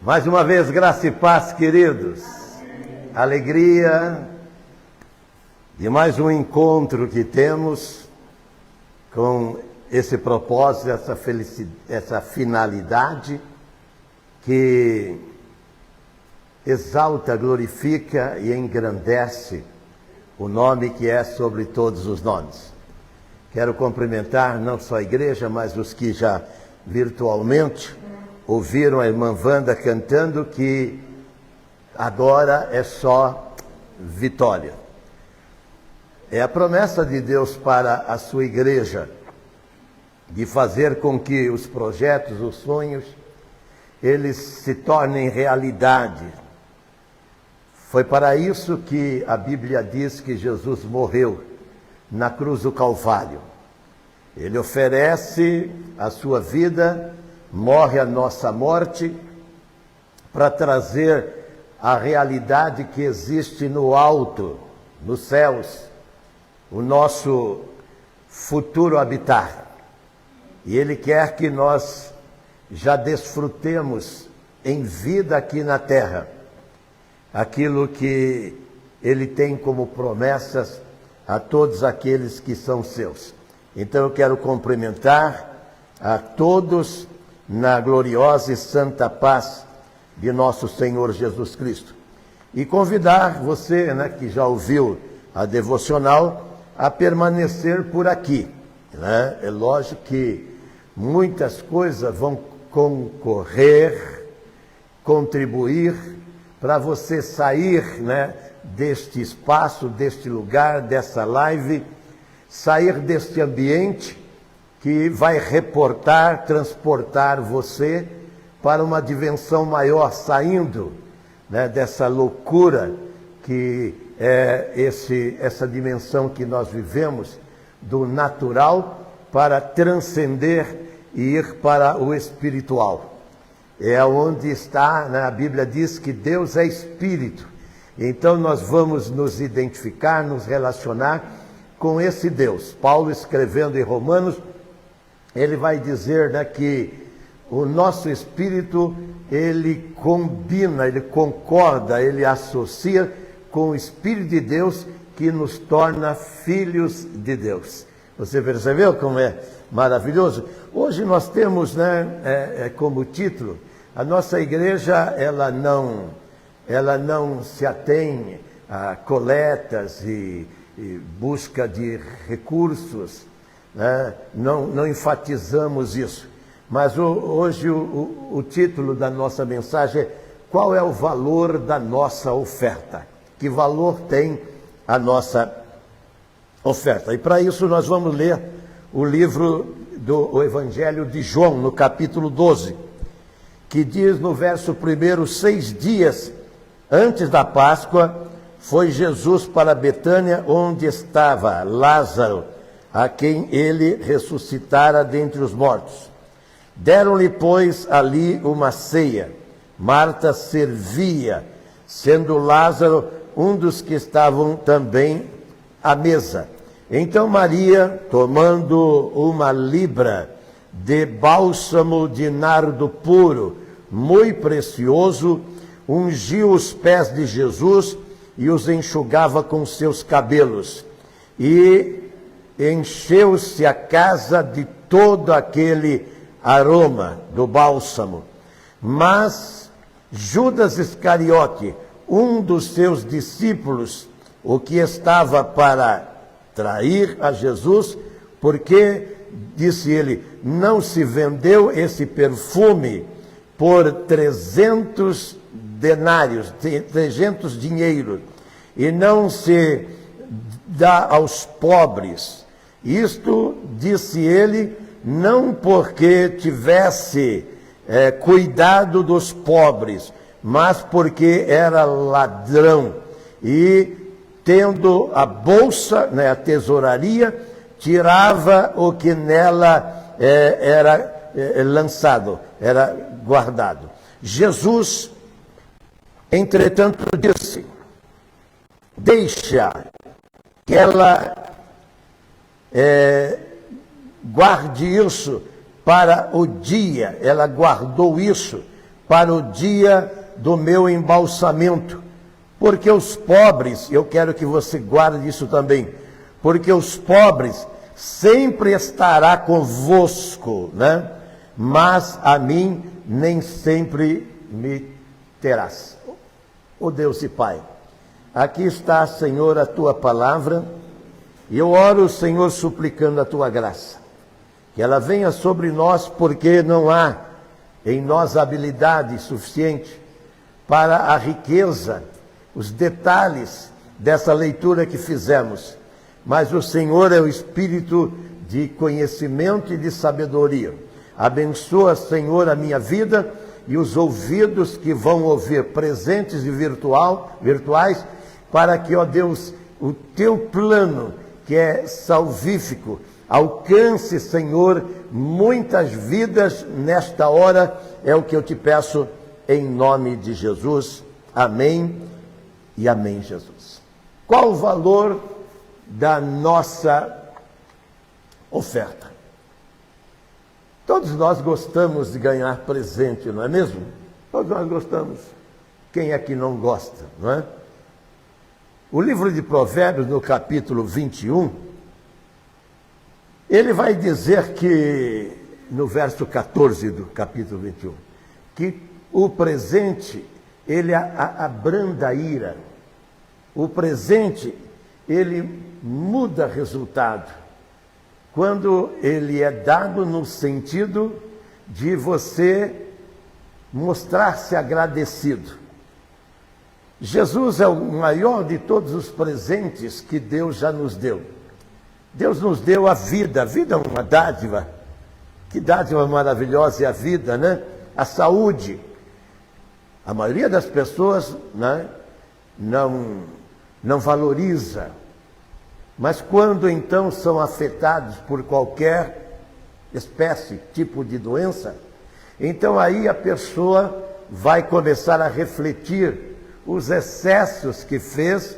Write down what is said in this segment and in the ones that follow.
Mais uma vez, graça e paz, queridos. Alegria de mais um encontro que temos com esse propósito, essa finalidade que exalta, glorifica e engrandece o nome que é sobre todos os nomes. Quero cumprimentar não só a igreja, mas os que já virtualmente ouviram a irmã Wanda cantando que agora é só vitória. É a promessa de Deus para a sua igreja de fazer com que os projetos, os sonhos, eles se tornem realidade. Foi para isso que a Bíblia diz que Jesus morreu na cruz do Calvário. Ele oferece a sua vida, morre a nossa morte, para trazer a realidade que existe no alto, nos céus, o nosso futuro habitar. E Ele quer que nós já desfrutemos em vida aqui na terra aquilo que Ele tem como promessas a todos aqueles que são seus. Então eu quero cumprimentar a todos na gloriosa e santa paz de nosso Senhor Jesus Cristo. E convidar você, que já ouviu a devocional, a permanecer por aqui. É lógico que muitas coisas vão concorrer, contribuir para você sair deste espaço, deste lugar, dessa live, sair deste ambiente que vai reportar, transportar você para uma dimensão maior, saindo dessa loucura que é essa dimensão que nós vivemos, do natural, para transcender e ir para o espiritual. É onde está, a Bíblia diz que Deus é espírito. Então nós vamos nos identificar, nos relacionar com esse Deus. Paulo, escrevendo em Romanos, ele vai dizer que o nosso espírito, ele combina, ele concorda, ele associa com o Espírito de Deus que nos torna filhos de Deus. Você percebeu como é maravilhoso? Hoje nós temos como título, a nossa igreja ela não se atém a coletas e busca de recursos, não enfatizamos isso. Mas hoje o título da nossa mensagem é: qual é o valor da nossa oferta? Que valor tem a nossa oferta? E para isso nós vamos ler o livro do Evangelho de João, no capítulo 12, que diz no verso 1: 6 dias antes da Páscoa, foi Jesus para Betânia, onde estava Lázaro, a quem ele ressuscitara dentre os mortos. Deram-lhe, pois, ali uma ceia. Marta servia, sendo Lázaro um dos que estavam também à mesa. Então Maria, tomando uma libra de bálsamo de nardo puro, muito precioso, ungiu os pés de Jesus e os enxugava com seus cabelos. E encheu-se a casa de todo aquele aroma do bálsamo. Mas Judas Iscariote, um dos seus discípulos, o que estava para trair a Jesus, porque, disse ele, não se vendeu esse perfume por 300 denários, 300 dinheiros, e não se dá aos pobres. Isto, disse ele, não porque tivesse cuidado dos pobres, mas porque era ladrão. E tendo a bolsa, a tesouraria, tirava o que nela era lançado, era guardado. Jesus, entretanto, disse: deixa que ela guarde isso para o dia. Ela guardou isso para o dia do meu embalsamento, porque os pobres, eu quero que você guarde isso também, porque os pobres sempre estará convosco, né? Mas a mim nem sempre me terás. Ó Deus e Pai, aqui está, Senhor, a tua palavra, e eu oro, Senhor, suplicando a tua graça, que ela venha sobre nós, porque não há em nós habilidade suficiente para a riqueza, os detalhes dessa leitura que fizemos, mas o Senhor é o Espírito de conhecimento e de sabedoria. Abençoa, Senhor, a minha vida e os ouvidos que vão ouvir, presentes e virtuais, para que, ó Deus, o teu plano, que é salvífico, alcance, Senhor, muitas vidas nesta hora, é o que eu te peço em nome de Jesus. Amém e amém, Jesus. Qual o valor da nossa oferta? Todos nós gostamos de ganhar presente, não é mesmo? Todos nós gostamos. Quem é que não gosta, não é? O livro de Provérbios, no capítulo 21, ele vai dizer que, no verso 14 do capítulo 21, que o presente, ele abranda a ira. O presente, ele muda resultado. Quando ele é dado no sentido de você mostrar-se agradecido. Jesus é o maior de todos os presentes que Deus já nos deu. Deus nos deu a vida é uma dádiva. Que dádiva maravilhosa é a vida, né? A saúde. A maioria das pessoas, né, não valoriza. Mas quando então são afetados por qualquer espécie, tipo de doença, então aí a pessoa vai começar a refletir os excessos que fez.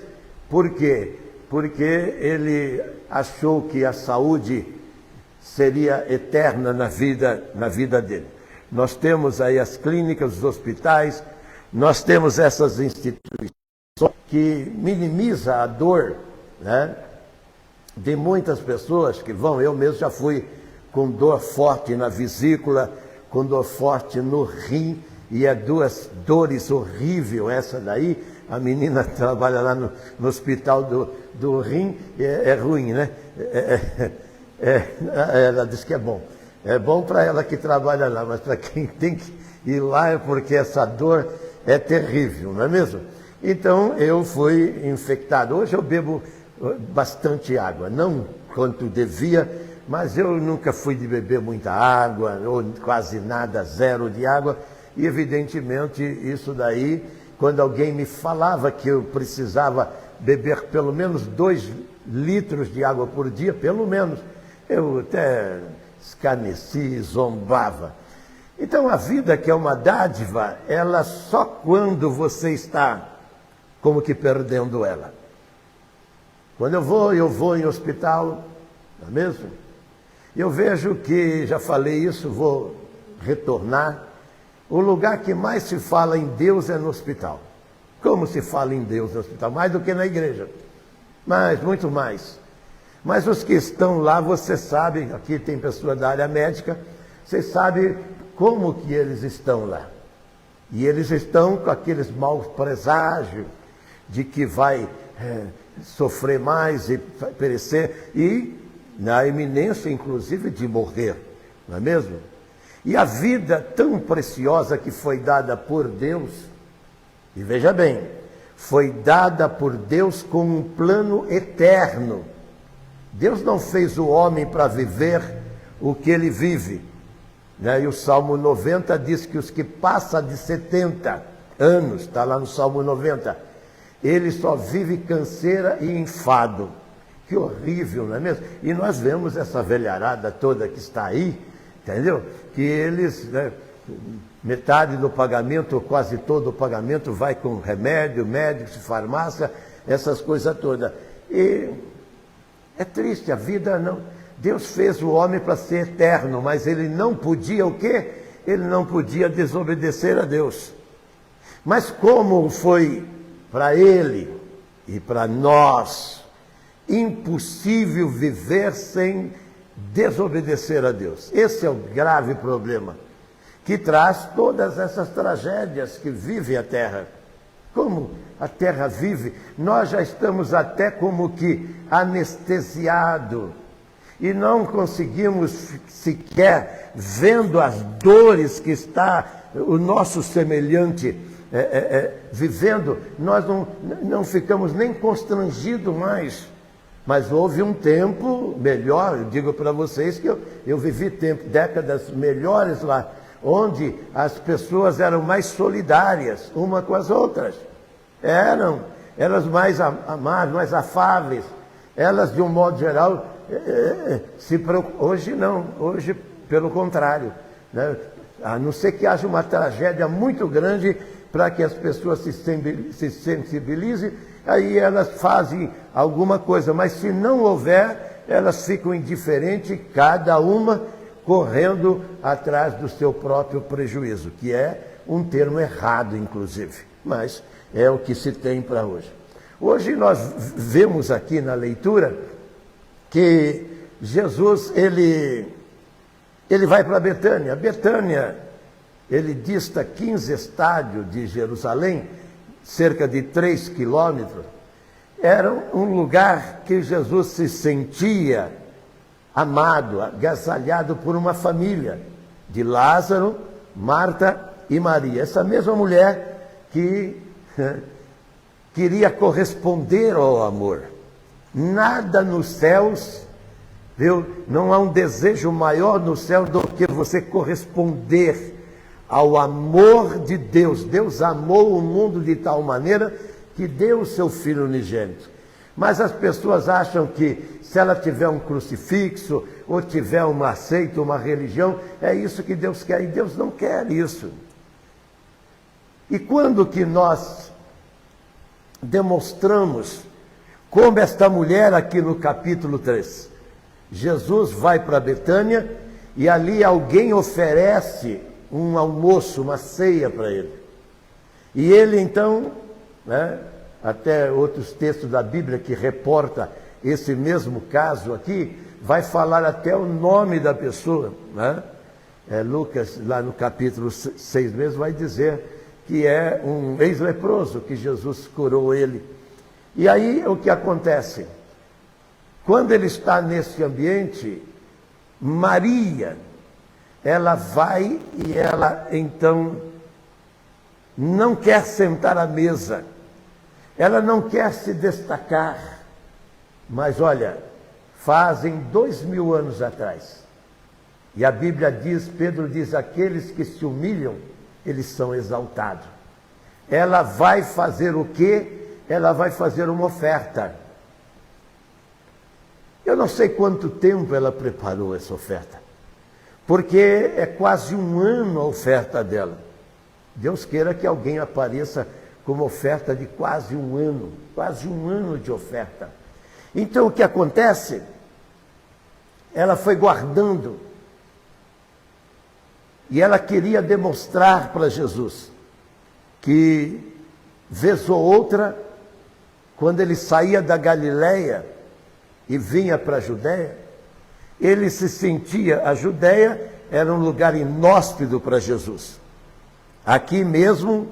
Por quê? Porque ele achou que a saúde seria eterna na vida dele. Nós temos aí as clínicas, os hospitais, nós temos essas instituições que minimizam a dor, né, de muitas pessoas que vão. Eu mesmo já fui com dor forte na vesícula, com dor forte no rim, e é duas dores horríveis essa daí. A menina trabalha lá no hospital do rim, é ruim, né? Ela diz que é bom. É bom para ela que trabalha lá, mas para quem tem que ir lá é porque essa dor é terrível, não é mesmo? Então eu fui infectado. Hoje eu bebo bastante água, não quanto devia, mas eu nunca fui de beber muita água, ou quase nada, zero de água. E evidentemente isso daí, quando alguém me falava que eu precisava beber pelo menos 2 litros de água por dia, pelo menos, eu até escarneci, zombava. Então a vida, que é uma dádiva, ela só quando você está como que perdendo ela. Quando eu vou em hospital, não é mesmo? Eu vejo que, já falei isso, vou retornar. O lugar que mais se fala em Deus é no hospital. Como se fala em Deus no hospital? Mais do que na igreja. Mas, muito mais. Mas os que estão lá, você sabe, aqui tem pessoa da área médica, você sabe como que eles estão lá. E eles estão com aqueles maus preságios de que vai sofrer mais e perecer, e na iminência, inclusive, de morrer, não é mesmo? E a vida tão preciosa que foi dada por Deus, e veja bem, foi dada por Deus com um plano eterno. Deus não fez o homem para viver o que ele vive, né? E o Salmo 90 diz que os que passam de 70 anos, está lá no Salmo 90, ele só vive canseira e enfado. Que horrível, não é mesmo? E nós vemos essa velharada toda que está aí, entendeu? Que eles, né, metade do pagamento, ou quase todo o pagamento, vai com remédio, médicos, farmácia, essas coisas todas. E é triste, a vida não... Deus fez o homem para ser eterno, mas ele não podia o quê? ele não podia desobedecer a Deus. Mas como foi para ele e para nós impossível viver sem desobedecer a Deus? Esse é o grave problema que traz todas essas tragédias que vive a terra. Como a terra vive, nós já estamos até como que anestesiados e não conseguimos sequer, vendo as dores que está o nosso semelhante vivendo, nós não ficamos nem constrangidos mais. Mas houve um tempo melhor, eu digo para vocês que eu vivi décadas melhores lá, onde as pessoas eram mais solidárias uma com as outras. Eram mais amáveis, mais afáveis. Elas, de um modo geral, hoje não, hoje pelo contrário, né? A não ser que haja uma tragédia muito grande para que as pessoas se sensibilizem, aí elas fazem alguma coisa, mas se não houver, elas ficam indiferentes, cada uma correndo atrás do seu próprio prejuízo, que é um termo errado, inclusive, mas é o que se tem para hoje. Hoje nós vemos aqui na leitura que Jesus, ele vai para Betânia. Betânia, ele dista 15 estádios de Jerusalém, cerca de 3 quilômetros. Era um lugar que Jesus se sentia amado, agasalhado por uma família de Lázaro, Marta e Maria. Essa mesma mulher que queria corresponder ao amor. Nada nos céus, viu? Não há um desejo maior no céu do que você corresponder ao amor de Deus. Deus amou o mundo de tal maneira que deu o seu Filho unigênito. Mas as pessoas acham que se ela tiver um crucifixo ou tiver uma seita, uma religião, é isso que Deus quer. E Deus não quer isso. E quando que nós demonstramos como esta mulher aqui no capítulo 3? Jesus vai para Betânia e ali alguém oferece um almoço, uma ceia para ele. E ele então, né, até outros textos da Bíblia que reporta esse mesmo caso aqui, vai falar até o nome da pessoa, né? Lucas, lá no capítulo 6 mesmo, vai dizer que é um ex-leproso, que Jesus curou ele. E aí o que acontece? Quando ele está nesse ambiente, Maria, ela vai e ela então não quer sentar à mesa, ela não quer se destacar, mas olha, fazem 2000 anos atrás, e a Bíblia diz, Pedro diz, aqueles que se humilham, eles são exaltados. Ela vai fazer o quê? Ela vai fazer uma oferta. Eu não sei quanto tempo ela preparou essa oferta, porque é quase um ano a oferta dela. Deus queira que alguém apareça com uma oferta de quase um ano de oferta. Então o que acontece? Ela foi guardando, e ela queria demonstrar para Jesus que, vez ou outra, quando ele saía da Galileia e vinha para a Judéia, ele se sentia, a Judéia era um lugar inóspito para Jesus. Aqui mesmo,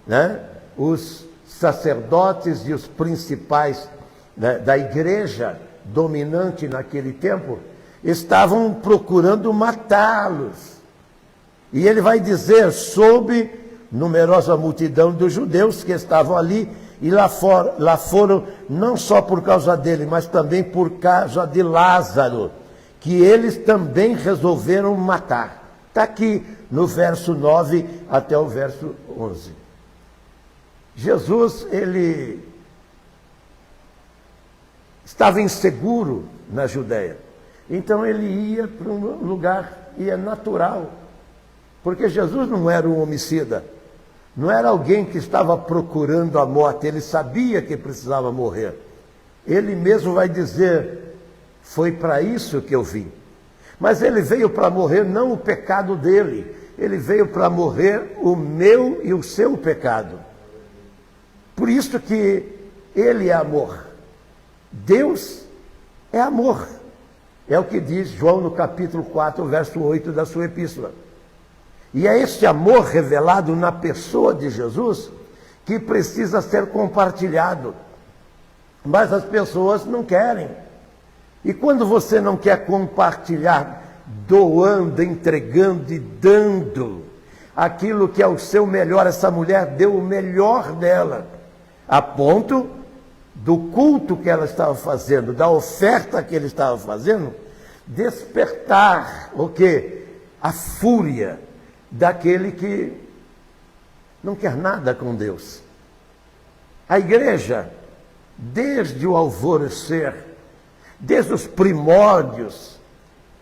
né, os sacerdotes e os principais, né, da igreja dominante naquele tempo estavam procurando matá-los. E ele vai dizer sobre numerosa multidão dos judeus que estavam ali, e lá foram não só por causa dele, mas também por causa de Lázaro, que eles também resolveram matar. Está aqui no verso 9 até o verso 11. Jesus, ele estava inseguro na Judéia. Então ele ia para um lugar, e é natural, porque Jesus não era um homicida, não era alguém que estava procurando a morte, ele sabia que precisava morrer. Ele mesmo vai dizer, foi para isso que eu vim. Mas ele veio para morrer não o pecado dele, ele veio para morrer o meu e o seu pecado. Por isso que ele é amor. Deus é amor. É o que diz João no capítulo 4, verso 8 da sua epístola. E é este amor revelado na pessoa de Jesus que precisa ser compartilhado. Mas as pessoas não querem. E quando você não quer compartilhar, doando, entregando e dando aquilo que é o seu melhor, essa mulher deu o melhor dela, a ponto do culto que ela estava fazendo, da oferta que ele estava fazendo, despertar o quê? A fúria daquele que não quer nada com Deus. A igreja, desde o alvorecer, desde os primórdios,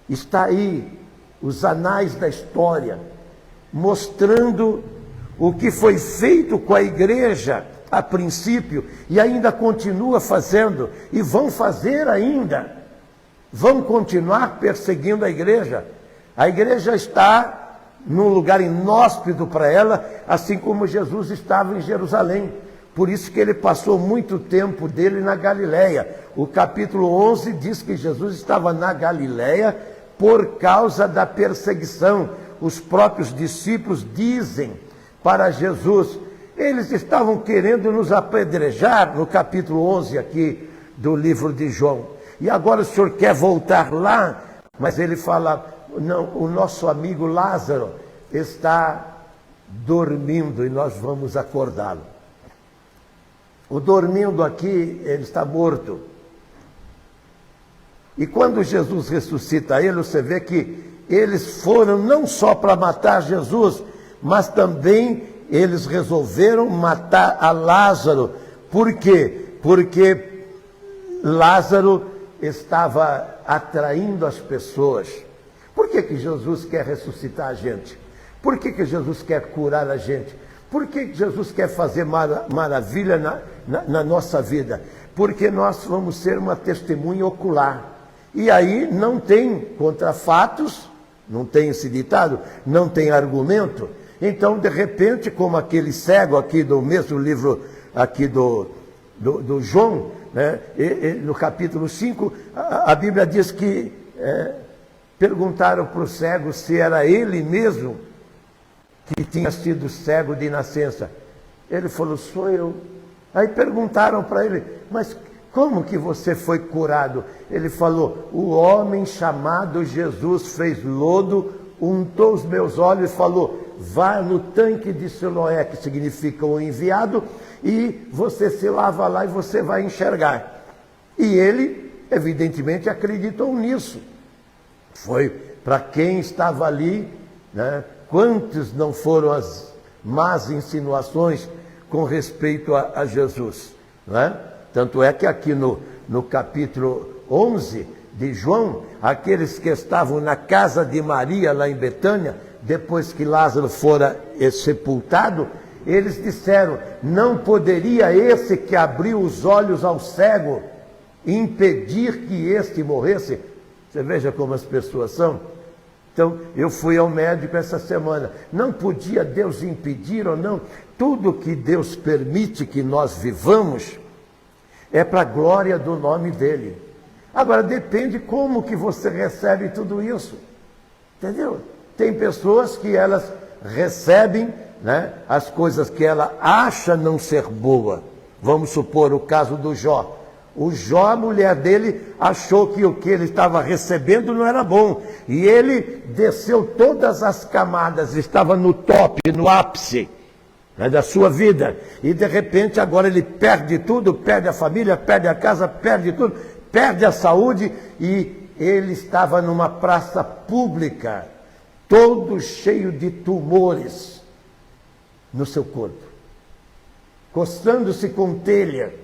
está aí, os anais da história, mostrando o que foi feito com a igreja a princípio, e ainda continua fazendo, e vão fazer ainda, vão continuar perseguindo a igreja. A igreja está num lugar inóspito para ela, assim como Jesus estava em Jerusalém. Por isso que ele passou muito tempo dele na Galileia. O capítulo 11 diz que Jesus estava na Galileia por causa da perseguição. Os próprios discípulos dizem para Jesus, eles estavam querendo nos apedrejar, no capítulo 11 aqui do livro de João. E agora o senhor quer voltar lá? Mas ele fala, não, o nosso amigo Lázaro está dormindo e nós vamos acordá-lo. O dormindo aqui, ele está morto. E quando Jesus ressuscita ele, você vê que eles foram não só para matar Jesus, mas também eles resolveram matar a Lázaro. Por quê? Porque Lázaro estava atraindo as pessoas. Por que Jesus quer ressuscitar a gente? Por que Jesus quer curar a gente? Por que Jesus quer fazer maravilha na nossa vida? Porque nós vamos ser uma testemunha ocular. E aí não tem contra fatos, não tem esse ditado, não tem argumento. Então, de repente, como aquele cego aqui do mesmo livro aqui do João, né, no capítulo 5, a Bíblia diz que perguntaram para o cego se era ele mesmo que tinha sido cego de nascença. Ele falou, sou eu. Aí perguntaram para ele, mas como que você foi curado? Ele falou, o homem chamado Jesus fez lodo, untou os meus olhos e falou, vá no tanque de Siloé, que significa o enviado, e você se lava lá e você vai enxergar. E ele, evidentemente, acreditou nisso. Foi para quem estava ali, né? Quantos não foram as más insinuações com respeito a Jesus, não é? Tanto é que aqui no capítulo 11 de João, aqueles que estavam na casa de Maria, lá em Betânia, depois que Lázaro fora sepultado, eles disseram, não poderia esse que abriu os olhos ao cego impedir que este morresse? Você veja como as pessoas são. Então, eu fui ao médico essa semana. Não podia Deus impedir ou não? Tudo que Deus permite que nós vivamos é para a glória do nome dele. Agora, depende como que você recebe tudo isso. Entendeu? Tem pessoas que elas recebem, né, as coisas que ela acha não ser boa. Vamos supor o caso do Jó. O Jó, a mulher dele, achou que o que ele estava recebendo não era bom. E ele desceu todas as camadas, estava no top, no ápice, né, da sua vida. E de repente agora ele perde tudo, perde a família, perde a casa, perde tudo, perde a saúde. E ele estava numa praça pública, todo cheio de tumores no seu corpo, coçando-se com telha.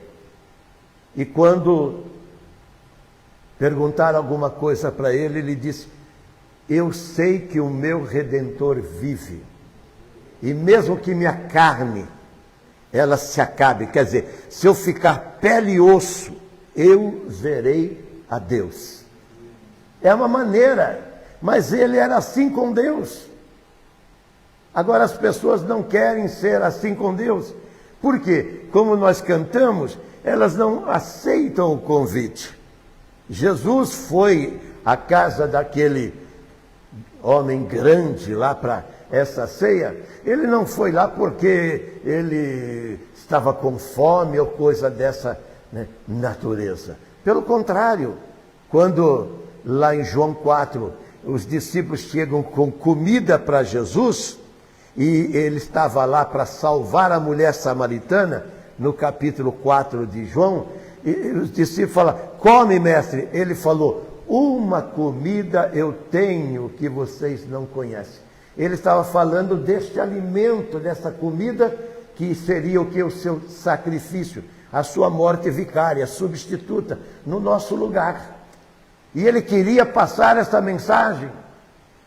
E quando perguntaram alguma coisa para ele, ele disse, eu sei que o meu Redentor vive, e mesmo que minha carne, ela se acabe, quer dizer, se eu ficar pele e osso, eu verei a Deus. É uma maneira, mas ele era assim com Deus. Agora as pessoas não querem ser assim com Deus. Por quê? Como nós cantamos, elas não aceitam o convite. Jesus foi à casa daquele homem grande lá para essa ceia. Ele não foi lá porque ele estava com fome ou coisa dessa, né, natureza. Pelo contrário, quando lá em João 4, os discípulos chegam com comida para Jesus, e ele estava lá para salvar a mulher samaritana, no capítulo 4 de João, e os discípulos falam: come, mestre. Ele falou: uma comida eu tenho que vocês não conhecem. Ele estava falando deste alimento, dessa comida, que seria o que? O seu sacrifício, a sua morte vicária, substituta, no nosso lugar. E ele queria passar essa mensagem,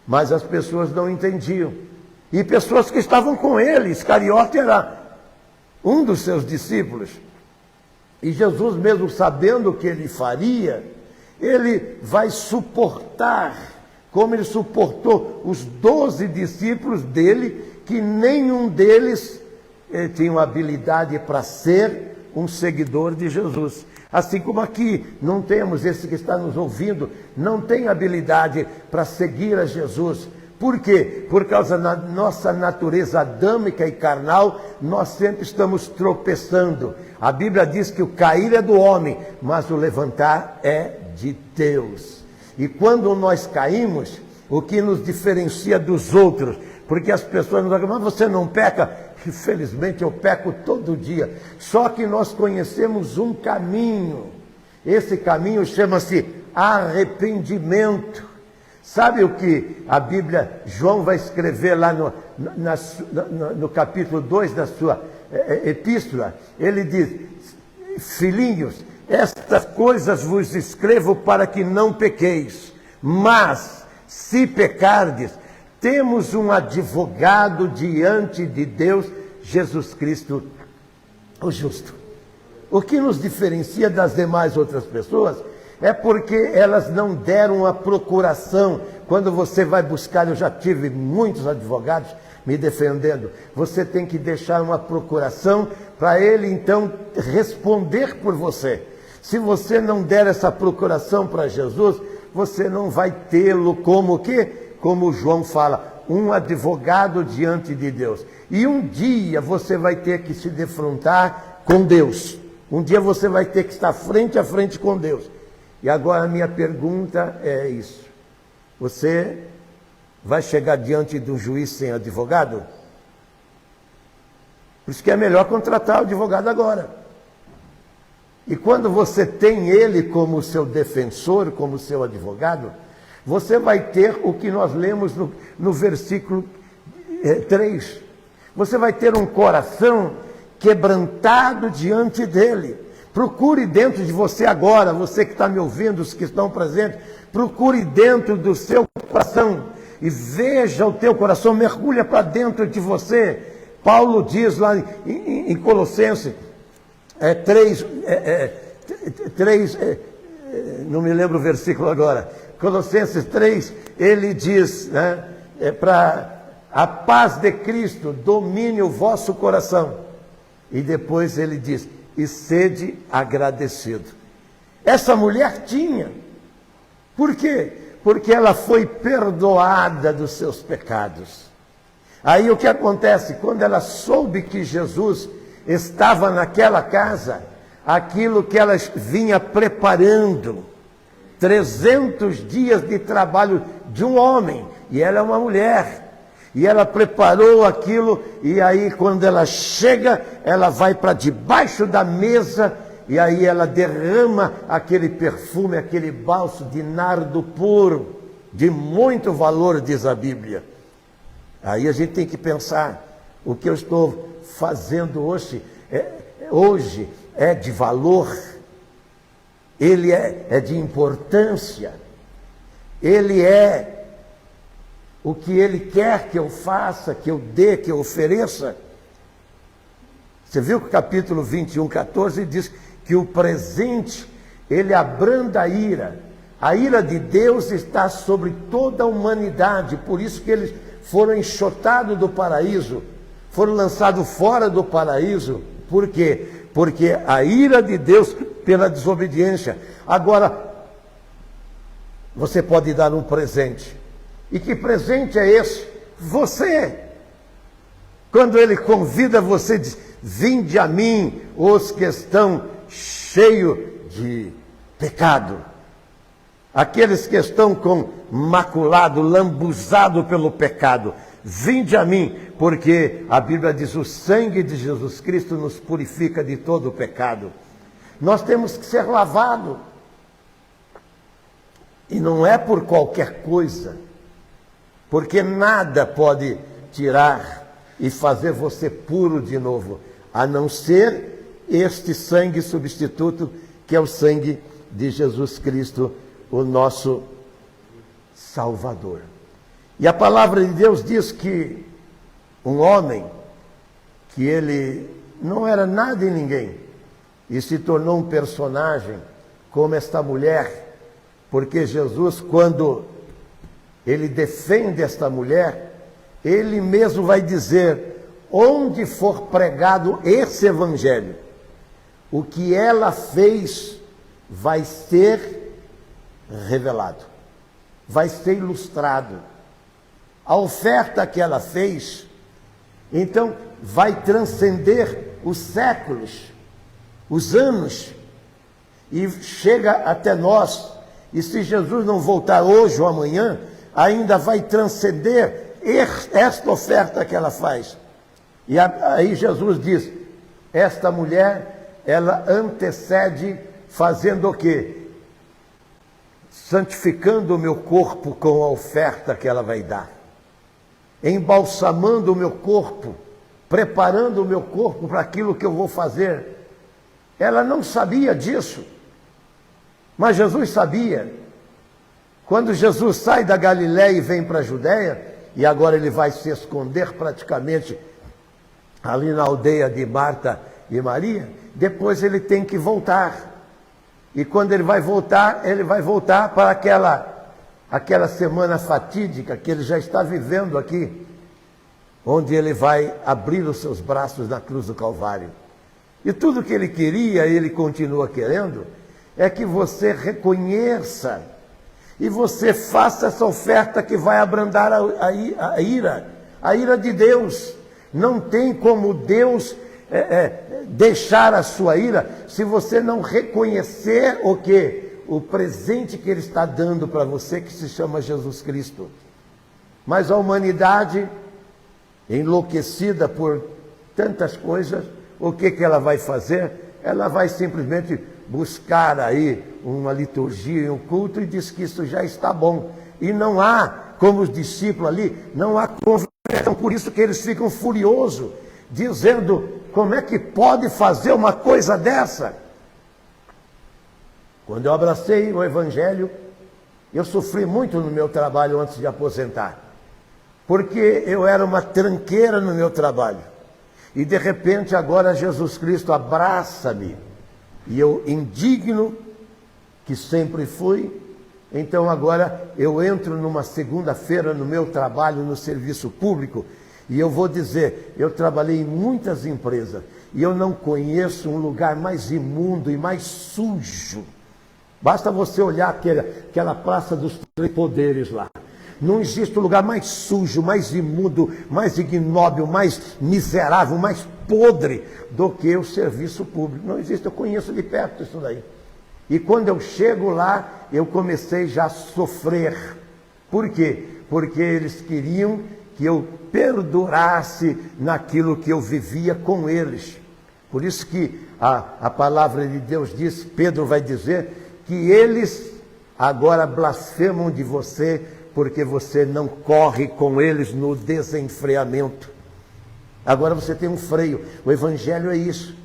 mas as pessoas não entendiam. E pessoas que estavam com ele, Iscariote era um dos seus discípulos. E Jesus, mesmo sabendo o que ele faria, ele vai suportar, como ele suportou os 12 discípulos dele, que nenhum deles tinha habilidade para ser um seguidor de Jesus. Assim como aqui não temos, esse que está nos ouvindo, não tem habilidade para seguir a Jesus. Por quê? Por causa da nossa natureza adâmica e carnal, nós sempre estamos tropeçando. A Bíblia diz que o cair é do homem, mas o levantar é de Deus. E quando nós caímos, o que nos diferencia dos outros? Porque as pessoas nos dizem: mas você não peca? Infelizmente eu peco todo dia. Só que nós conhecemos um caminho. Esse caminho chama-se arrependimento. Sabe o que a Bíblia, João vai escrever lá no capítulo 2 da sua epístola? Ele diz: filhinhos, estas coisas vos escrevo para que não pequeis, mas se pecardes, temos um advogado diante de Deus, Jesus Cristo, o justo. O que nos diferencia das demais outras pessoas é porque elas não deram a procuração. Quando você vai buscar, eu já tive muitos advogados me defendendo, você tem que deixar uma procuração para ele então responder por você. Se você não der essa procuração para Jesus, você não vai tê-lo como o quê? Como João fala, um advogado diante de Deus. E um dia você vai ter que se defrontar com Deus. Um dia você vai ter que estar frente a frente com Deus. E agora a minha pergunta é isso: você vai chegar diante de um juiz sem advogado? Por isso que é melhor contratar o advogado agora. E quando você tem ele como seu defensor, como seu advogado, você vai ter o que nós lemos no versículo 3. Você vai ter um coração quebrantado diante dele. Procure dentro de você agora, você que está me ouvindo, os que estão presentes, procure dentro do seu coração e veja o teu coração, mergulha para dentro de você. Paulo diz lá em Colossenses 3, não me lembro o versículo agora, Colossenses 3, ele diz, né, para a paz de Cristo domine o vosso coração. E depois ele diz: e sede agradecido. Essa mulher tinha. Por quê? Porque ela foi perdoada dos seus pecados. Aí o que acontece? Quando ela soube que Jesus estava naquela casa, aquilo que ela vinha preparando, 300 dias de trabalho de um homem, e ela é uma mulher. E ela preparou aquilo, e aí quando ela chega, ela vai para debaixo da mesa, e aí ela derrama aquele perfume, aquele bálsamo de nardo puro, de muito valor, diz a Bíblia. Aí a gente tem que pensar: o que eu estou fazendo hoje é de valor, ele é de importância, ele é o que ele quer que eu faça, que eu dê, que eu ofereça. Você viu que o capítulo 21, 14 diz que o presente, ele abranda a ira. A ira de Deus está sobre toda a humanidade, por isso que ele foram enxotados do paraíso, foram lançados fora do paraíso. Por quê? Porque a ira de Deus pela desobediência. Agora, você pode dar um presente. E que presente é esse? Você. Quando Ele convida você, diz: vinde a mim, os que estão cheios de pecado. Aqueles que estão com maculado, lambuzado pelo pecado. Vinde a mim, porque a Bíblia diz: o sangue de Jesus Cristo nos purifica de todo o pecado. Nós temos que ser lavados. E não é por qualquer coisa, porque nada pode tirar e fazer você puro de novo, a não ser este sangue substituto, que é o sangue de Jesus Cristo, o nosso Salvador. E a palavra de Deus diz que um homem, que ele não era nada e ninguém, e se tornou um personagem como esta mulher, porque Jesus, quando ele defende esta mulher, ele mesmo vai dizer: onde for pregado esse evangelho, o que ela fez vai ser revelado, vai ser ilustrado. A oferta que ela fez, então, vai transcender os séculos, os anos, e chega até nós. E se Jesus não voltar hoje ou amanhã, ainda vai transcender esta oferta que ela faz. E aí Jesus diz: esta mulher, ela antecede fazendo o quê? Santificando o meu corpo com a oferta que ela vai dar. Embalsamando o meu corpo, preparando o meu corpo para aquilo que eu vou fazer. Ela não sabia disso, mas Jesus sabia. Quando Jesus sai da Galiléia e vem para a Judéia, e agora ele vai se esconder praticamente ali na aldeia de Marta e Maria, depois ele tem que voltar. E quando ele vai voltar para aquela semana fatídica que ele já está vivendo aqui, onde ele vai abrir os seus braços na cruz do Calvário. E tudo que ele queria, ele continua querendo, é que você reconheça e você faça essa oferta que vai abrandar a ira de Deus. Não tem como Deus deixar a sua ira se você não reconhecer o quê? O presente que Ele está dando para você, que se chama Jesus Cristo. Mas a humanidade, enlouquecida por tantas coisas, o que ela vai fazer? Ela vai simplesmente buscar aí uma liturgia e um culto e diz que isso já está bom. E não há, como os discípulos ali, não há conversão. Por isso que eles ficam furiosos, dizendo: como é que pode fazer uma coisa dessa? Quando eu abracei o Evangelho, eu sofri muito no meu trabalho antes de aposentar, porque eu era uma tranqueira no meu trabalho. E de repente agora Jesus Cristo abraça-me, e eu, indigno que sempre fui, então agora eu entro numa segunda-feira no meu trabalho no serviço público, e eu vou dizer, eu trabalhei em muitas empresas, e eu não conheço um lugar mais imundo e mais sujo. Basta você olhar aquela Praça dos Três Poderes lá. Não existe um lugar mais sujo, mais imundo, mais ignóbil, mais miserável, mais podre do que o serviço público. Não existe, eu conheço de perto isso daí. E quando eu chego lá, eu comecei já a sofrer. Por quê? Porque eles queriam que eu perdurasse naquilo que eu vivia com eles. Por isso que a palavra de Deus diz, Pedro vai dizer, que eles agora blasfemam de você, porque você não corre com eles no desenfreamento. Agora você tem um freio. O Evangelho é isso.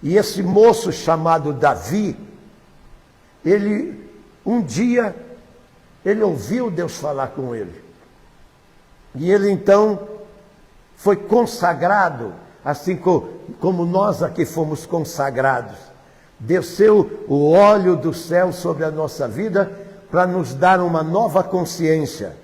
E esse moço chamado Davi, um dia, ele ouviu Deus falar com ele. E ele então foi consagrado, assim como nós aqui fomos consagrados. Desceu o óleo do céu sobre a nossa vida para nos dar uma nova consciência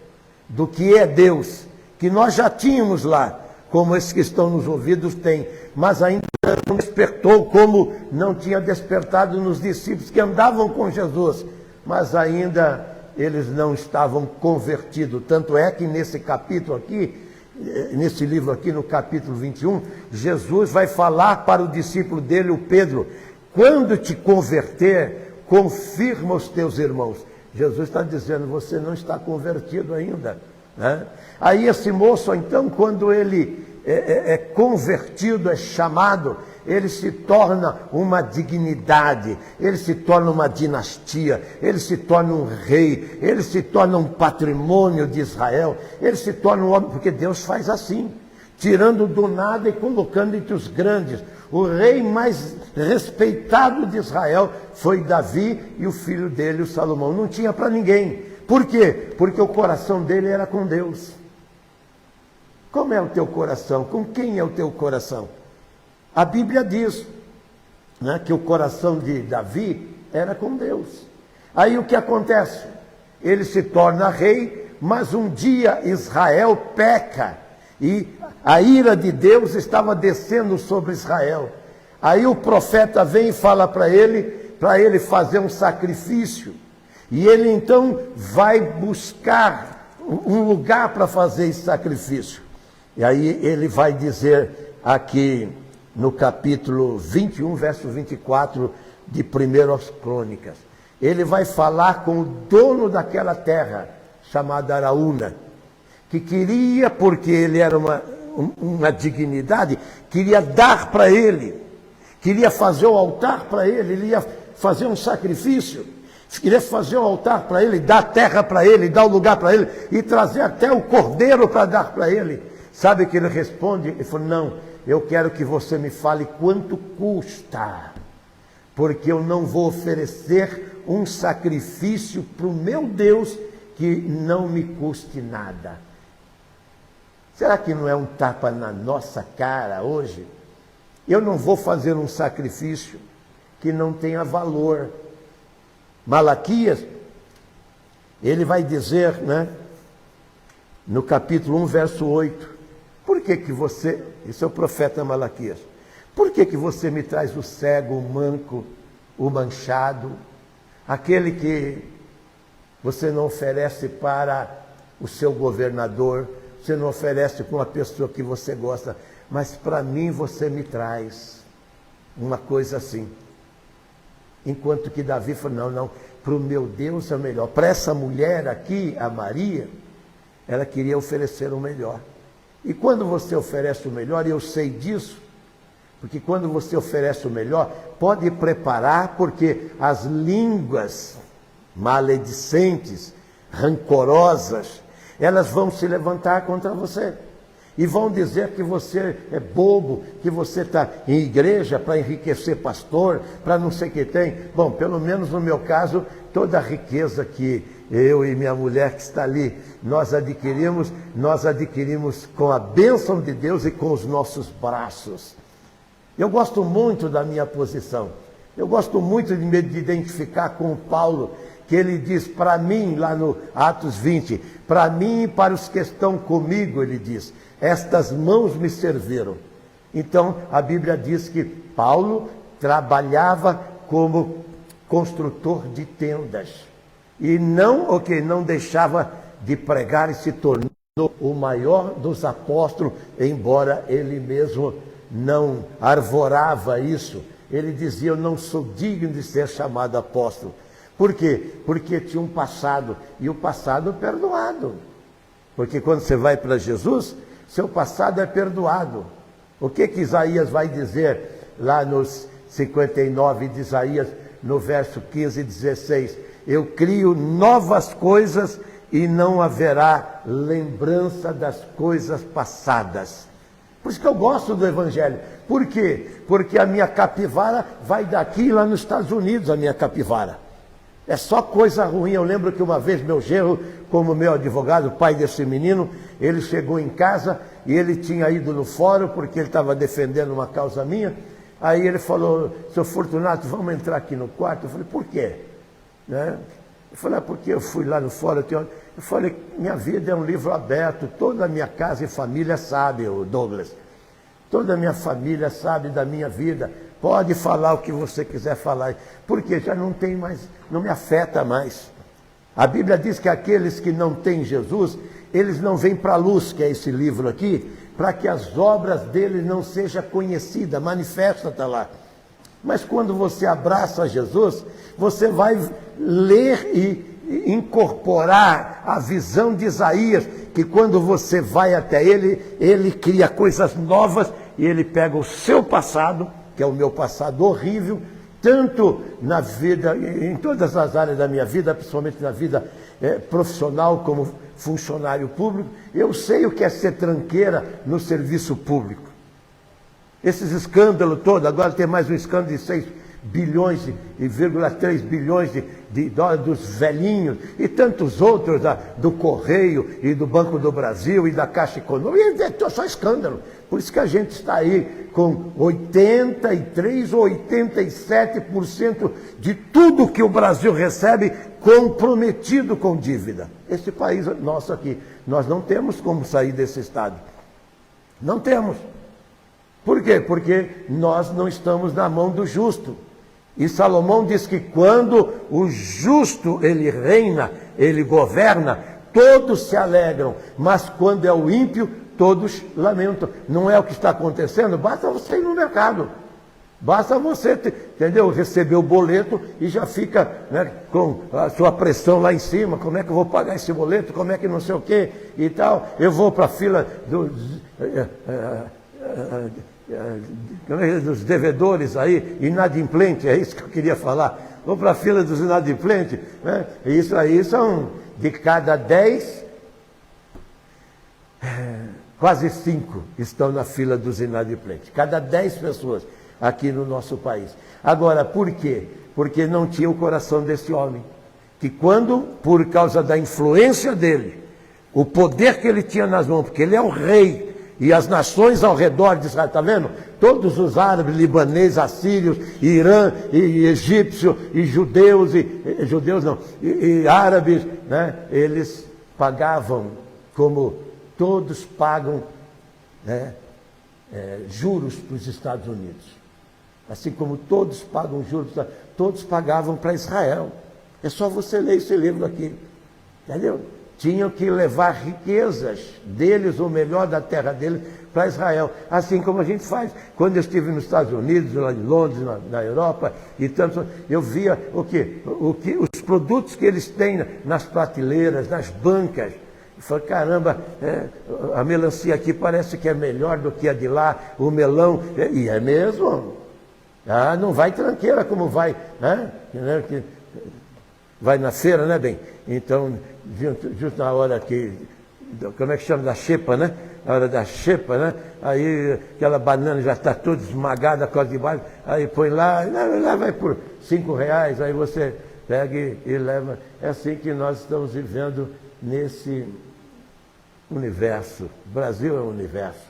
do que é Deus, que nós já tínhamos lá, como esses que estão nos ouvidos têm, mas ainda não despertou como não tinha despertado nos discípulos que andavam com Jesus, mas ainda eles não estavam convertidos. Tanto é que nesse capítulo aqui, nesse livro aqui, no capítulo 21, Jesus vai falar para o discípulo dele, o Pedro: quando te converter, confirma os teus irmãos. Jesus está dizendo: você não está convertido ainda, né? Aí esse moço, então, quando ele é convertido, é chamado, ele se torna uma dignidade, ele se torna uma dinastia, ele se torna um rei, ele se torna um patrimônio de Israel, ele se torna um homem, porque Deus faz assim, tirando do nada e colocando entre os grandes. O rei mais respeitado de Israel foi Davi, e o filho dele, o Salomão, não tinha para ninguém. Por quê? Porque o coração dele era com Deus. Como é o teu coração? Com quem é o teu coração? A Bíblia diz, né, que o coração de Davi era com Deus. Aí o que acontece? Ele se torna rei, mas um dia Israel peca, e a ira de Deus estava descendo sobre Israel. Aí o profeta vem e fala para ele fazer um sacrifício. E ele então vai buscar um lugar para fazer esse sacrifício. E aí ele vai dizer aqui no capítulo 21, verso 24 de 1 Crônicas. Ele vai falar com o dono daquela terra, chamada Araúna, que queria, porque ele era uma dignidade, queria dar para ele, queria fazer o altar para ele ia fazer um sacrifício, queria fazer o altar para ele, dar terra para ele, dar o lugar para ele, e trazer até o cordeiro para dar para ele. Sabe o que ele responde? Ele falou: não, eu quero que você me fale quanto custa, porque eu não vou oferecer um sacrifício para o meu Deus que não me custe nada. Será que não é um tapa na nossa cara hoje? Eu não vou fazer um sacrifício que não tenha valor. Malaquias, ele vai dizer, né, no capítulo 1, verso 8, por que você, isso é o profeta Malaquias, por que você me traz o cego, o manco, o manchado, aquele que você não oferece para o seu governador, você não oferece para uma pessoa que você gosta, mas para mim você me traz uma coisa assim? Enquanto que Davi falou: não, para o meu Deus é o melhor. Para essa mulher aqui, a Maria, ela queria oferecer o melhor. E quando você oferece o melhor, e eu sei disso, porque quando você oferece o melhor, pode preparar, porque as línguas maledicentes, rancorosas, elas vão se levantar contra você. E vão dizer que você é bobo, que você está em igreja para enriquecer pastor, para não sei o que tem. Bom, pelo menos no meu caso, toda a riqueza que eu e minha mulher que está ali, nós adquirimos com a bênção de Deus e com os nossos braços. Eu gosto muito da minha posição. Eu gosto muito de me identificar com o Paulo, que ele diz para mim, lá no Atos 20, para mim e para os que estão comigo, ele diz, estas mãos me serviram. Então, a Bíblia diz que Paulo trabalhava como construtor de tendas. E não deixava de pregar, e se tornou o maior dos apóstolos, embora ele mesmo não arvorava isso. Ele dizia: eu não sou digno de ser chamado apóstolo. Por quê? Porque tinha um passado, e o passado é perdoado. Porque quando você vai para Jesus, seu passado é perdoado. O que Isaías vai dizer lá nos 59 de Isaías, no verso 15 e 16? Eu crio novas coisas e não haverá lembrança das coisas passadas. Por isso que eu gosto do Evangelho. Por quê? Porque a minha capivara vai daqui, lá nos Estados Unidos, a minha capivara. É só coisa ruim. Eu lembro que uma vez meu genro, como meu advogado, pai desse menino, ele chegou em casa e ele tinha ido no fórum porque ele estava defendendo uma causa minha. Aí ele falou: seu Fortunato, vamos entrar aqui no quarto? Eu falei: por quê? Né? Eu falei, porque eu fui lá no fórum, eu falei, minha vida é um livro aberto, toda a minha casa e família sabe, o Douglas. Toda a minha família sabe da minha vida. Pode falar o que você quiser falar, porque já não tem mais, não me afeta mais. A Bíblia diz que aqueles que não têm Jesus, eles não vêm para a luz, que é esse livro aqui, para que as obras dele não sejam conhecidas, manifesta, está lá. Mas quando você abraça Jesus, você vai ler e incorporar a visão de Isaías, que quando você vai até ele, ele cria coisas novas e ele pega o seu passado, que é o meu passado horrível, tanto na vida, em todas as áreas da minha vida, principalmente na vida profissional como funcionário público, eu sei o que é ser tranqueira no serviço público. Esses escândalos todos, agora tem mais um escândalo de 6 bilhões e 3 bilhões de dólares dos velhinhos e tantos outros do Correio e do Banco do Brasil e da Caixa Econômica, é só escândalo. Por isso que a gente está aí com 83% ou 87% de tudo que o Brasil recebe comprometido com dívida. Esse país nosso aqui, nós não temos como sair desse estado. Não temos. Por quê? Porque nós não estamos na mão do justo. E Salomão diz que quando o justo ele reina, ele governa, todos se alegram, mas quando é o ímpio, todos lamentam. Não é o que está acontecendo? Basta você ir no mercado. Basta você, entendeu? Receber o boleto e já fica, né, com a sua pressão lá em cima. Como é que eu vou pagar esse boleto? Como é que não sei o quê e tal? Eu vou para a fila dos devedores aí, inadimplente, é isso que eu queria falar. Vou para a fila dos inadimplentes, né? Isso aí são de cada 10, quase 5 estão na fila dos inadimplentes. Cada 10 pessoas aqui no nosso país. Agora, por quê? Porque não tinha o coração desse homem. Que quando, por causa da influência dele, o poder que ele tinha nas mãos, porque ele é o rei, e as nações ao redor de Israel, está vendo? Todos os árabes, libaneses, assírios, Irã, e egípcios, e judeus, e árabes, né? Eles pagavam como todos pagam, né, juros para os Estados Unidos. Assim como todos pagam juros, todos pagavam para Israel. É só você ler esse livro aqui, entendeu? Tinham que levar riquezas deles, o melhor da terra deles, para Israel. Assim como a gente faz. Quando eu estive nos Estados Unidos, lá em Londres, na Europa, e tanto, eu via os produtos que eles têm nas prateleiras, nas bancas. Eu falei, caramba, a melancia aqui parece que é melhor do que a de lá, o melão, e é mesmo. Ah, não vai tranqueira como vai, né? Vai na feira, né, bem? Então, justo na hora que, como é que chama, da xepa, né? Na hora da xepa, né? Aí aquela banana já está toda esmagada, a coisa de baixo, aí põe lá vai por R$5, aí você pega e leva. É assim que nós estamos vivendo nesse universo. O Brasil é um universo,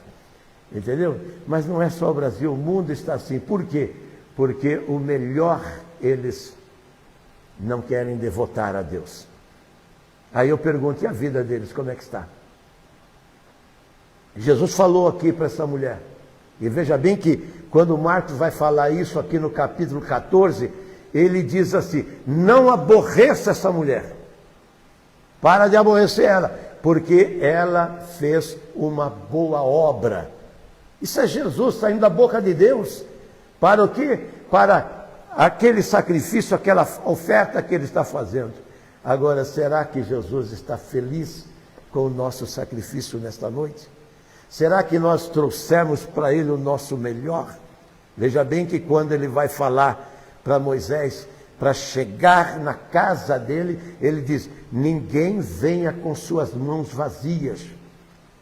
entendeu? Mas não é só o Brasil, o mundo está assim. Por quê? Porque o melhor eles não querem devotar a Deus. Aí eu pergunto, e a vida deles, como é que está? Jesus falou aqui para essa mulher, e veja bem que quando Marcos vai falar isso aqui no capítulo 14, ele diz assim, não aborreça essa mulher, para de aborrecer ela, porque ela fez uma boa obra. Isso é Jesus saindo da boca de Deus, para o quê? Para aquele sacrifício, aquela oferta que ele está fazendo. Agora, será que Jesus está feliz com o nosso sacrifício nesta noite? Será que nós trouxemos para ele o nosso melhor? Veja bem que quando ele vai falar para Moisés, para chegar na casa dele, ele diz, ninguém venha com suas mãos vazias.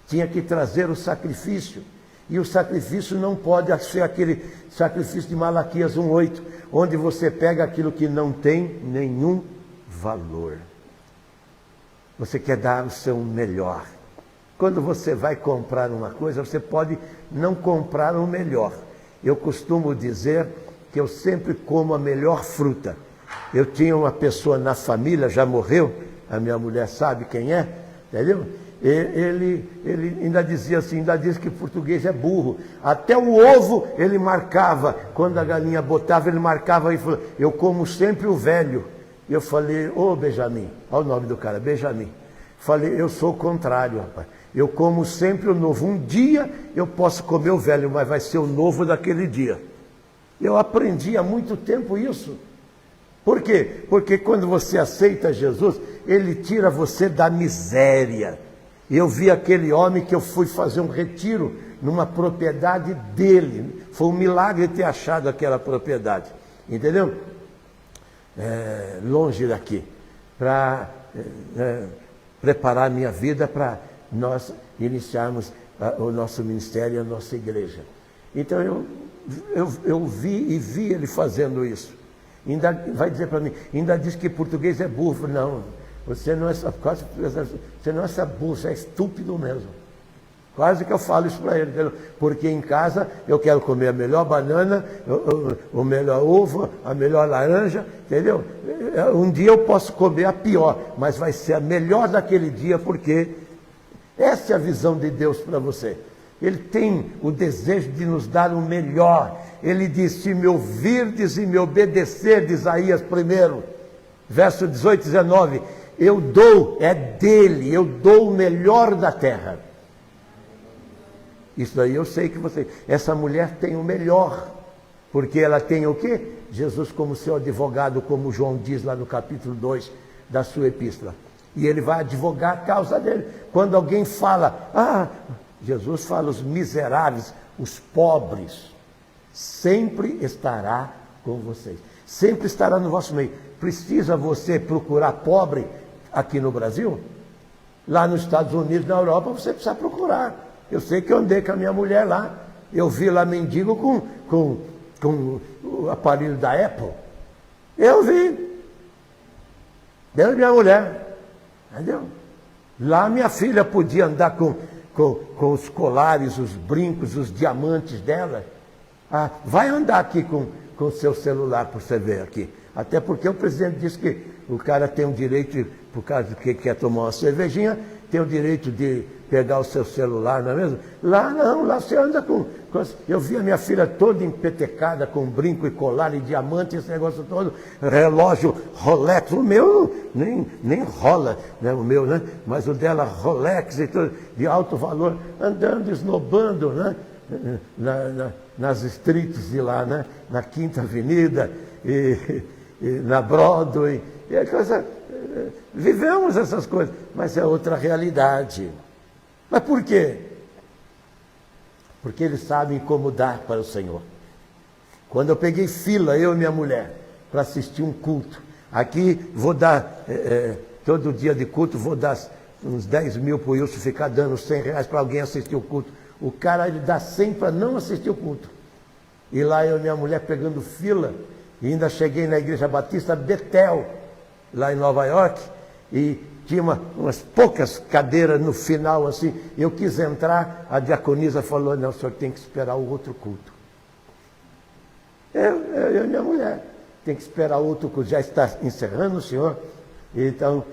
Tinha que trazer o sacrifício. E o sacrifício não pode ser aquele sacrifício de Malaquias 1:8, onde você pega aquilo que não tem nenhum valor. Você quer dar o seu melhor. Quando você vai comprar uma coisa, você pode não comprar o melhor. Eu costumo dizer que eu sempre como a melhor fruta. Eu tinha uma pessoa na família, já morreu, a minha mulher sabe quem é, entendeu? Ele ainda dizia assim, ainda diz que português é burro. Até o ovo ele marcava, quando a galinha botava, ele marcava e falou, eu como sempre o velho. Eu falei, ô Benjamin, olha o nome do cara, Benjamin. Falei, eu sou o contrário, rapaz. Eu como sempre o novo. Um dia eu posso comer o velho, mas vai ser o novo daquele dia. Eu aprendi há muito tempo isso. Por quê? Porque quando você aceita Jesus, Ele tira você da miséria. Eu vi aquele homem que eu fui fazer um retiro numa propriedade dele. Foi um milagre ter achado aquela propriedade. Entendeu? Longe daqui. Para preparar a minha vida para nós iniciarmos o nosso ministério e a nossa igreja. Então eu vi ele fazendo isso. Ainda vai dizer para mim, ainda diz que português é burro. Não, você não é burro, você é estúpido mesmo. Quase que eu falo isso para ele, entendeu? Porque em casa eu quero comer a melhor banana, o melhor ovo, a melhor laranja, entendeu? Um dia eu posso comer a pior, mas vai ser a melhor daquele dia, porque essa é a visão de Deus para você. Ele tem o desejo de nos dar o melhor. Ele diz, se me ouvirdes e me obedecerdes, Isaías 1, verso 18 e 19, eu dou, é dele, eu dou o melhor da terra. Isso daí eu sei que essa mulher tem o melhor, porque ela tem o quê? Jesus como seu advogado, como João diz lá no capítulo 2 da sua epístola. E ele vai advogar a causa dele. Quando alguém fala, Jesus fala, os miseráveis, os pobres, sempre estará com vocês. Sempre estará no vosso meio. Precisa você procurar pobre aqui no Brasil? Lá nos Estados Unidos, na Europa, você precisa procurar. Eu sei que eu andei com a minha mulher lá. Eu vi lá mendigo com o aparelho da Apple. Eu vi. Deu minha mulher. Entendeu? Lá minha filha podia andar com os colares, os brincos, os diamantes dela. Vai andar aqui com o seu celular para você ver aqui. Até porque o presidente disse que o cara tem o direito, por causa que quer tomar uma cervejinha, tem o direito de pegar o seu celular, não é mesmo? Lá não, lá você anda com... Eu vi a minha filha toda empetecada com brinco e colar e diamante, esse negócio todo, relógio Rolex, o meu nem rola, né, o meu, né? Mas o dela Rolex e tudo, de alto valor, andando, esnobando, né? Nas streets de lá, né? Na Quinta Avenida e na Broadway, e a coisa... Vivemos essas coisas, mas é outra realidade. Mas por quê? Porque eles sabem como dar para o Senhor. Quando eu peguei fila, eu e minha mulher, para assistir um culto, aqui vou dar, todo dia de culto, vou dar uns 10 mil para o Wilson ficar dando 100 reais para alguém assistir o culto. O cara, ele dá 100 para não assistir o culto. E lá eu e minha mulher pegando fila, e ainda cheguei na Igreja Batista Betel, lá em Nova York, e tinha umas poucas cadeiras no final, assim. Eu quis entrar, a diaconisa falou, não, o senhor tem que esperar o outro culto. Eu e minha mulher, tem que esperar o outro culto. Já está encerrando, o senhor? Então,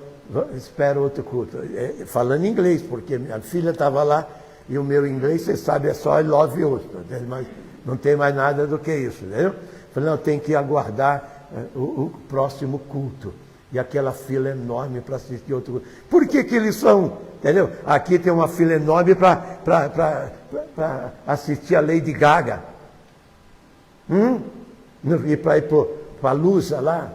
espera outro culto. Falando inglês, porque minha filha estava lá, e o meu inglês, você sabe, é só I love you, mas não tem mais nada do que isso, entendeu? Falei, não, tem que aguardar o próximo culto. E aquela fila enorme para assistir outro culto. Por que eles são? Entendeu? Aqui tem uma fila enorme para assistir a Lady Gaga. E para ir para Palusa lá,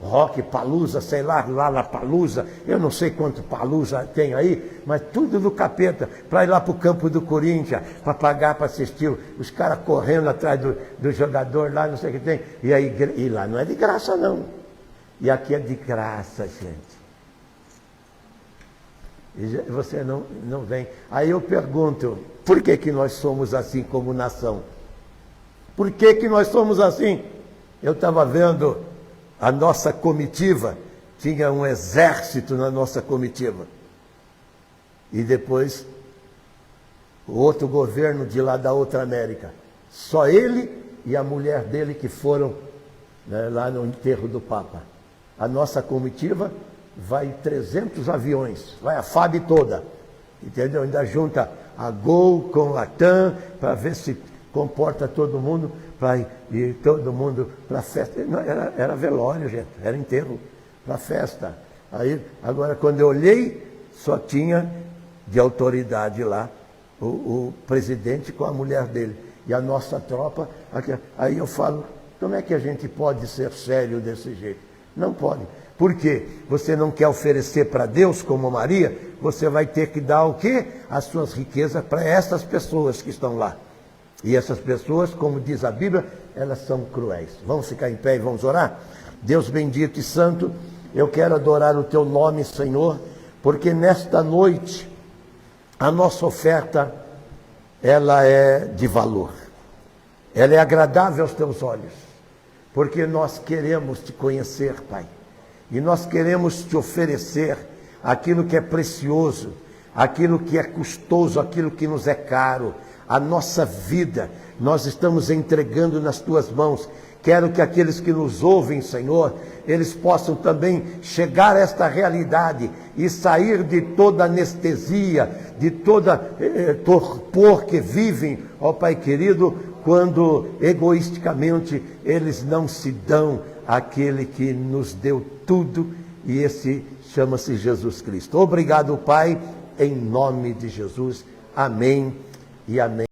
Rock Palusa, sei lá na Palusa, eu não sei quanto Palusa tem aí, mas tudo do capeta, para ir lá para o campo do Corinthians, para pagar para assistir, os caras correndo atrás do jogador lá, não sei o que tem, e lá não é de graça não. E aqui é de graça, gente. E você não vem. Aí eu pergunto, por que nós somos assim como nação? Por que nós somos assim? Eu estava vendo a nossa comitiva, tinha um exército na nossa comitiva. E depois, o outro governo de lá da outra América. Só ele e a mulher dele que foram né, lá no enterro do Papa. A nossa comitiva vai 300 aviões, vai a FAB toda, entendeu? Ainda junta a Gol com a TAM para ver se comporta todo mundo, para ir todo mundo para a festa. Não, era velório, gente, era enterro para festa. Aí, agora, quando eu olhei, só tinha de autoridade lá o presidente com a mulher dele. E a nossa tropa, aí eu falo, como é que a gente pode ser sério desse jeito? Não pode. Por quê? Você não quer oferecer para Deus como Maria, você vai ter que dar o quê? As suas riquezas para essas pessoas que estão lá. E essas pessoas, como diz a Bíblia, elas são cruéis. Vamos ficar em pé e vamos orar? Deus bendito e santo, eu quero adorar o teu nome, Senhor, porque nesta noite a nossa oferta, ela é de valor. Ela é agradável aos teus olhos, porque nós queremos te conhecer, Pai. E nós queremos te oferecer aquilo que é precioso, aquilo que é custoso, aquilo que nos é caro. A nossa vida, nós estamos entregando nas tuas mãos. Quero que aqueles que nos ouvem, Senhor, eles possam também chegar a esta realidade e sair de toda anestesia, de toda torpor que vivem, ó Pai querido, quando egoisticamente eles não se dão àquele que nos deu tudo, e esse chama-se Jesus Cristo. Obrigado, Pai, em nome de Jesus. Amém e amém.